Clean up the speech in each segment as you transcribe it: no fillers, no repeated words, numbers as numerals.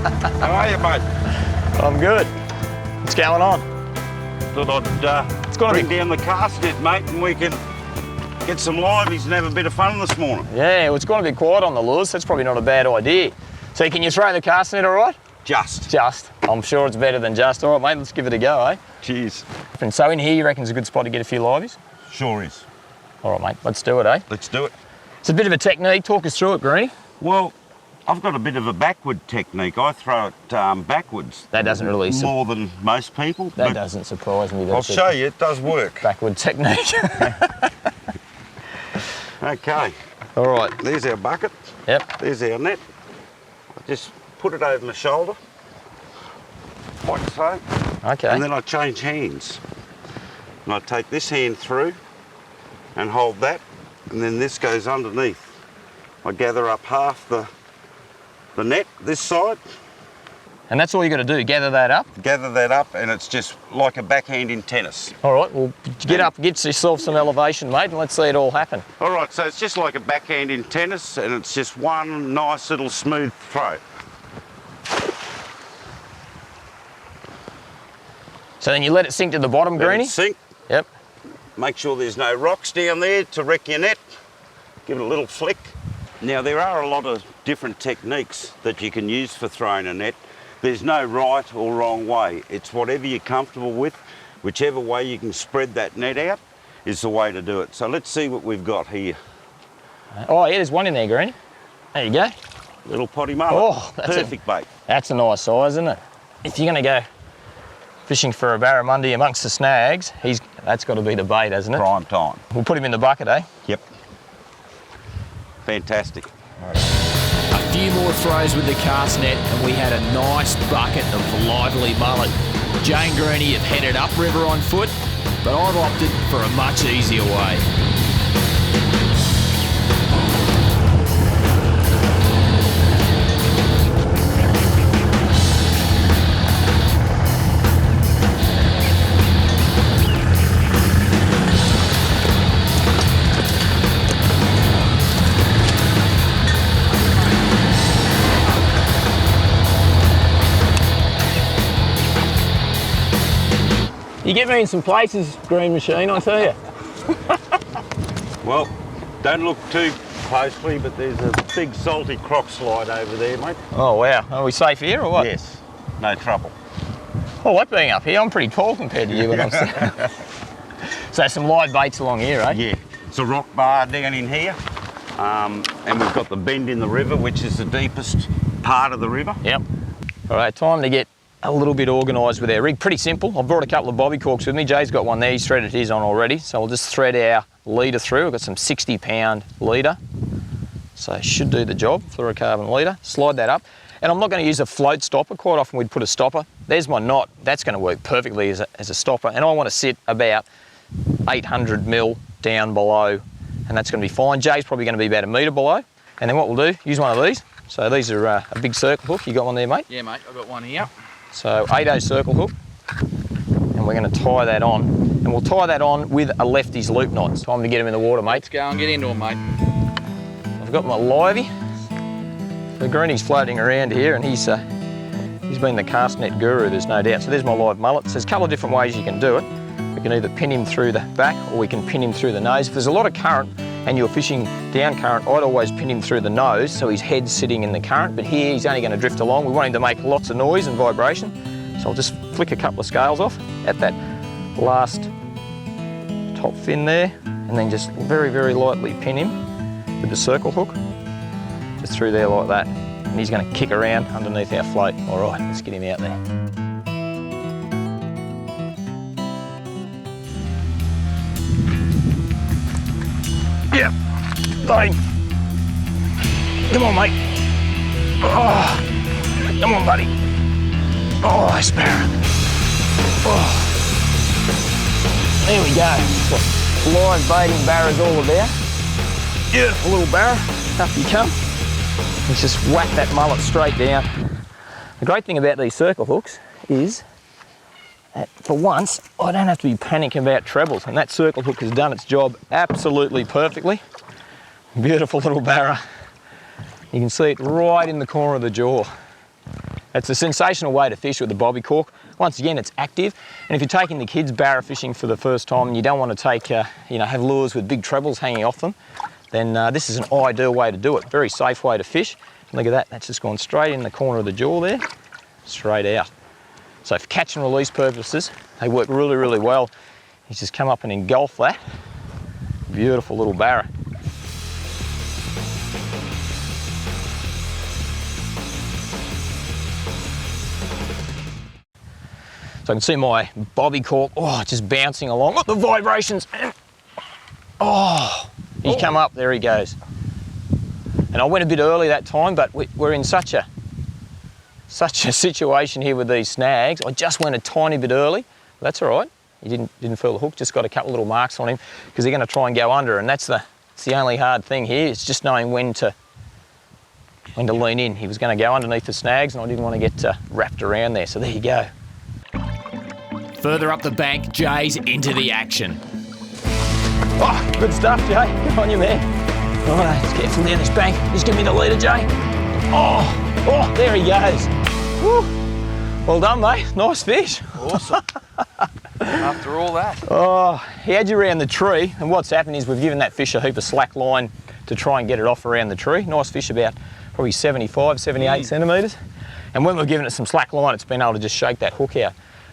How are you, mate? I'm good. What's going on? Thought I'd bring down the cast net, mate, and we can get some liveys and have a bit of fun this morning. Yeah, well, it's going to be quiet on the lures. That's probably not a bad idea. So can you throw the cast net all right? Just. I'm sure it's better than just. All right, mate, let's give it a go, eh? Cheers. And so in here, you reckon it's a good spot to get a few liveys? Sure is. All right, mate, let's do it, eh? Let's do it. It's a bit of a technique. Talk us through it, Greenie. Well, I've got a bit of a backward technique. I throw it backwards. That doesn't really... More than most people. That doesn't surprise me. I'll show you, it does work. Backward technique. Okay. All right. There's our bucket. Yep. There's our net. I just put it over my shoulder, like so. Okay. And then I change hands. And I take this hand through and hold that, and then this goes underneath. I gather up half the net, this side. And that's all you got to do, gather that up? Gather that up, and it's just like a backhand in tennis. All right, well, get up, get yourself some elevation, mate, and let's see it all happen. All right, so it's just like a backhand in tennis, and it's just one nice little smooth throw. So then you let it sink to the bottom, Greenie? Let it sink. Yep. Make sure there's no rocks down there to wreck your net. Give it a little flick. Now, there are a lot of different techniques that you can use for throwing a net. There's no right or wrong way. It's whatever you're comfortable with. Whichever way you can spread that net out is the way to do it. So let's see what we've got here. Oh, yeah, there's one in there, Greenie. There you go. Little potty mullet. Oh, that's perfect bait. That's a nice size, isn't it? If you're going to go fishing for a Barramundi amongst the snags, that's got to be the bait, hasn't it? Prime time. We'll put him in the bucket, eh? Yep. Fantastic. A few more throws with the cast net and we had a nice bucket of lively mullet. Jay and Greenie have headed upriver on foot, but I've opted for a much easier way. You get me in some places, Green Machine, I tell you. Well, don't look too closely, but there's a big salty croc slide over there, mate. Oh, wow. Are we safe here or what? Yes, no trouble. Oh, what being up here? I'm pretty tall compared to you when I'm saying. So some live baits along here, eh? Yeah, it's a rock bar down in here, and we've got the bend in the river, which is the deepest part of the river. Yep. All right, time to get a little bit organised with our rig. Pretty simple. I've brought a couple of bobby corks with me. Jay's got one there. He's threaded his on already. So we'll just thread our leader through. I've got some 60-pound leader. So it should do the job, fluorocarbon leader. Slide that up. And I'm not going to use a float stopper. Quite often we'd put a stopper. There's my knot. That's going to work perfectly as a stopper. And I want to sit about 800 mil down below. And that's going to be fine. Jay's probably going to be about 1 metre below. And then what we'll do, use one of these. So these are a big circle hook. You got one there, mate? Yeah, mate, I've got one here. So 8/0 circle hook, and we're going to tie that on. And we'll tie that on with a lefty's loop knot. It's time to get him in the water, mate. Let's go and get into it, mate. I've got my livey. The Greenie's floating around here, and he's been the cast net guru, there's no doubt. So there's my live mullet. So there's a couple of different ways you can do it. We can either pin him through the back, or we can pin him through the nose. If there's a lot of current and you're fishing down current, I'd always pin him through the nose so his head's sitting in the current, but here he's only going to drift along. We want him to make lots of noise and vibration, so I'll just flick a couple of scales off at that last top fin there, and then just very, very lightly pin him with the circle hook, just through there like that, and he's going to kick around underneath our float. All right, let's get him out there. Yeah, got him. Come on, mate. Oh, come on, buddy. Oh, sparrow. Oh. There we go. That's what live baiting barra's all about. Beautiful little barra. Up you come. And just whack that mullet straight down. The great thing about these circle hooks is that for once, I don't have to be panicking about trebles, and that circle hook has done its job absolutely perfectly. Beautiful little barra. You can see it right in the corner of the jaw. It's a sensational way to fish with the bobby cork. Once again, it's active, and if you're taking the kids barra fishing for the first time and you don't want to take, have lures with big trebles hanging off them, then this is an ideal way to do it. Very safe way to fish. Look at that, that's just gone straight in the corner of the jaw there, straight out. So for catch and release purposes, they work really, really well. He's just come up and engulfed that. Beautiful little barra. So I can see my bobby cork, just bouncing along. Look, the vibrations. Oh, he's come up, there he goes. And I went a bit early that time, but we're in such a situation here with these snags. I just went a tiny bit early. That's all right. He didn't feel the hook, just got a couple of little marks on him because they're going to try and go under, and that's the only hard thing here, is just knowing when to lean in. He was going to go underneath the snags, and I didn't want to get wrapped around there, so there you go. Further up the bank, Jay's into the action. Oh, good stuff, Jay. Good on you, man. All right, just careful down this bank. Just give me the leader, Jay. Oh, there he goes. Woo. Well done, mate. Nice fish. Awesome. After all that. Oh, he had you around the tree, and what's happened is we've given that fish a heap of slack line to try and get it off around the tree. Nice fish, about probably 75, 78 centimetres. And when we've given it some slack line, it's been able to just shake that hook out.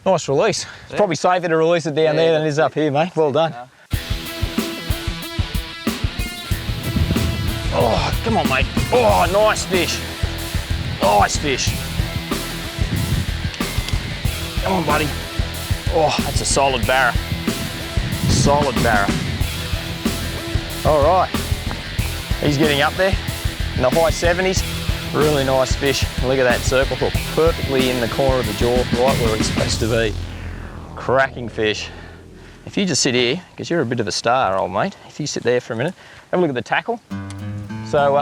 Nice release. It's probably safer to release it down there than it is up here, mate. Well done. Oh, come on, mate. Oh, nice fish. Nice fish. Come on, buddy. Oh, that's a solid barra. Solid barra. All right. He's getting up there in the high 70s. Really nice fish. Look at that circle hook, perfectly in the corner of the jaw, right where it's supposed to be. Cracking fish. If you just sit here, because you're a bit of a star, old mate, if you sit there for a minute, have a look at the tackle. So,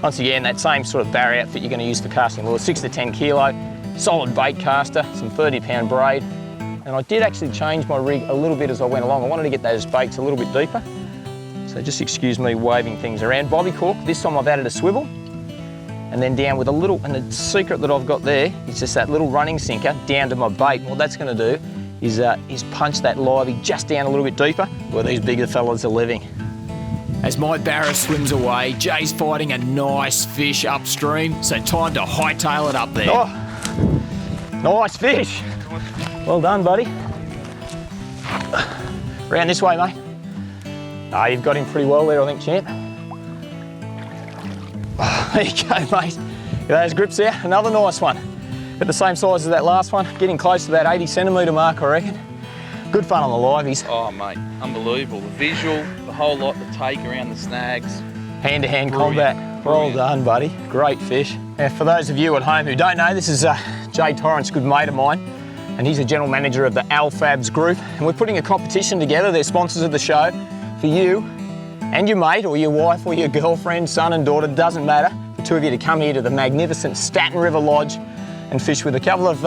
once again, that same sort of barra outfit you're going to use for casting lures, 6 to 10 kilo, solid bait caster, some 30-pound braid. And I did actually change my rig a little bit as I went along. I wanted to get those baits a little bit deeper. So just excuse me waving things around. Bobby cork, this time I've added a swivel. And then down with a little, and the secret that I've got there is just that little running sinker down to my bait. And what that's going to do is punch that livey just down a little bit deeper where these bigger fellas are living. As my barra swims away, Jay's fighting a nice fish upstream, so time to hightail it up there. Oh, nice fish. Well done, buddy. Round this way, mate. Ah, you've got him pretty well there, I think, champ. There you go, mate. Get those grips there. Another nice one. At the same size as that last one, getting close to that 80 centimetre mark, I reckon. Good fun on the liveys. Oh, mate, unbelievable. The visual, the whole lot, the take around the snags. Hand-to-hand combat. Well done, buddy. Great fish. Now, for those of you at home who don't know, this is Jay Torrance, good mate of mine, and he's the general manager of the Alfabs group, and we're putting a competition together. They're sponsors of the show for you and your mate or your wife or your girlfriend, son and daughter, doesn't matter, the two of you to come here to the magnificent Staten River Lodge and fish with a couple of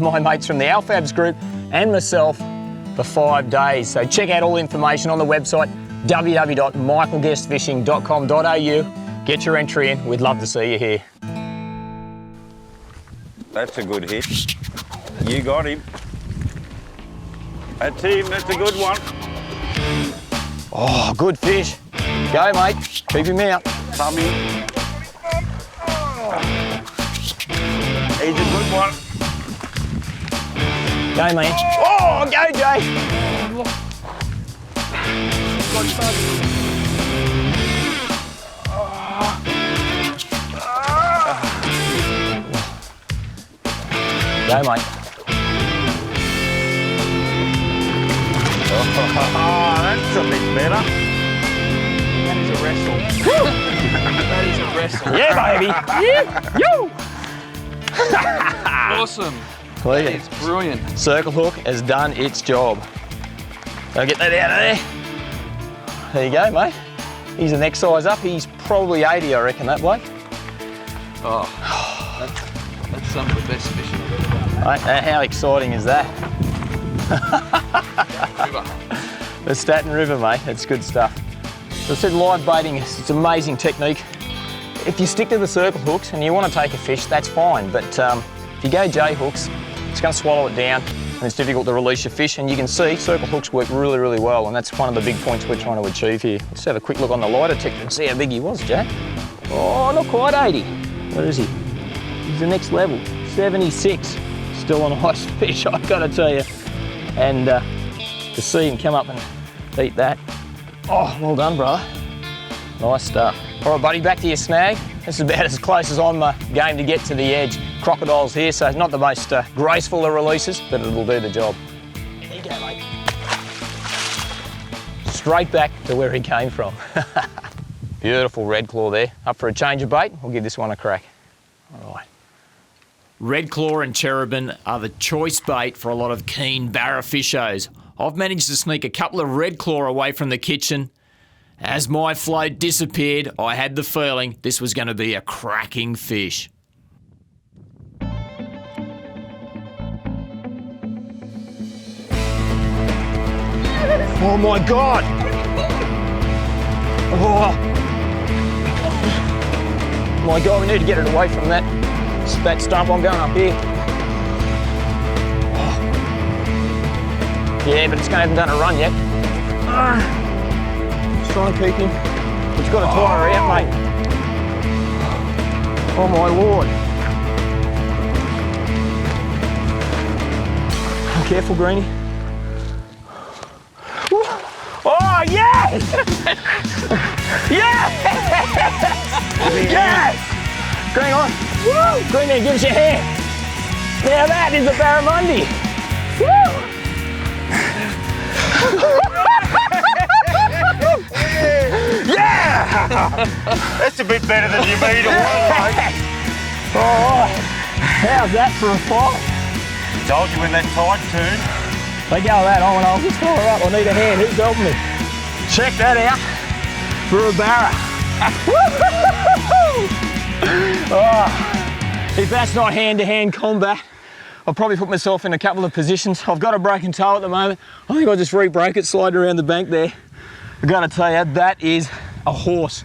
my mates from the Alfabs group and myself for 5 days. So check out all the information on the website www.michaelguestfishing.com.au. Get your entry in. We'd love to see you here. That's a good hit. You got him. That's him. That's a good one. Oh, good fish. Go, mate. Keep him out. Tummy. He's a good one. Go, man. Oh, go, Jay. Go, mate. Oh, that's a bit better. That is a wrestle. That is a wrestle. Yeah, baby. Yeah. You. Awesome. That is brilliant. Circle hook has done its job. So get that out of there. There you go, mate. He's the next size up. He's probably 80, I reckon, that bloke. Oh, that's some of the best fishing I've ever done. Right, how exciting is that? The Staten River, mate. It's good stuff. So I said live baiting, it's an amazing technique. if you stick to the circle hooks and you want to take a fish, that's fine. But if you go J hooks, it's going to swallow it down and it's difficult to release your fish. And you can see circle hooks work really, really well. And that's one of the big points we're trying to achieve here. Let's have a quick look on the lie detector and see how big he was, Jack. Oh, not quite 80. Where is he? He's the next level, 76. Still a nice fish, I've got to tell you. And to see him come up and eat that. Oh, well done, brother. Nice stuff. All right, buddy, back to your snag. This is about as close as I'm game to get to the edge. Crocodiles here, so it's not the most graceful of releases, but it'll do the job. There you go, mate. Straight back to where he came from. Beautiful red claw there. Up for a change of bait? We'll give this one a crack. All right. Red claw and cherubin are the choice bait for a lot of keen barra fishos. I've managed to sneak a couple of red claw away from the kitchen. As my float disappeared, I had the feeling this was going to be a cracking fish. Oh my God! Oh my God, we need to get it away from that stump. I'm going up here. Oh. Yeah, but it's going to haven't done a run yet. Just trying to keep him. It's got to tire her out, mate. Oh my Lord. Oh, careful, Greenie. Oh, yes! Yes! Yes! Hang on. Woo! Greenie, give us your hand. Now that is a Barramundi. Woo! Yeah! That's a bit better than you made it one, mate. Oh, how's that for a fight? Told you when that tide turned. Let go of that, I'll just fire up. I need a hand. Who's helping me? Check that out for a barra. Oh, if that's not hand-to-hand combat, I'll probably put myself in a couple of positions. I've got a broken toe at the moment. I think I just re-broke it sliding around the bank there. I've got to tell you, that is a horse.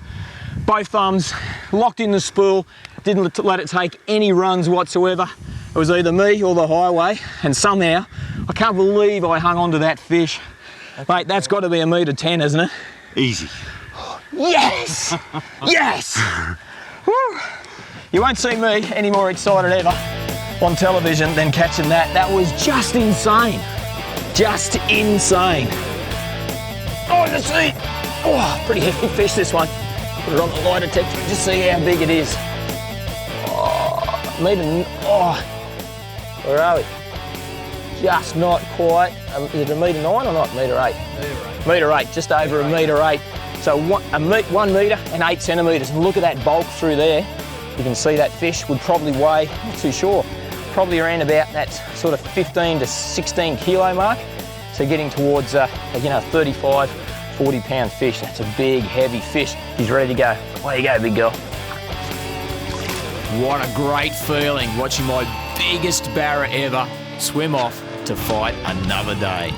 Both thumbs locked in the spool, didn't let it take any runs whatsoever. It was either me or the highway, and somehow, I can't believe I hung on to that fish. Mate, that's got to be a metre 10, isn't it? Easy. Yes! Yes! Woo. You won't see me any more excited ever on television than catching that. That was just insane. Just insane. Oh, the sea! Oh, pretty heavy fish, this one. Put it on the lie detector, just see how big it is. Oh, where are we? Just not quite. Is it a metre 9 or not? Metre 8? Metre 8, just over a metre 8. So 1 metre and 8 centimetres. And look at that bulk through there. You can see that fish would probably weigh, not too sure, probably around about that sort of 15 to 16 kilo mark. So getting towards, 35, 40 pound fish. That's a big, heavy fish. He's ready to go. Away you go, big girl. What a great feeling watching my biggest barra ever swim off to fight another day.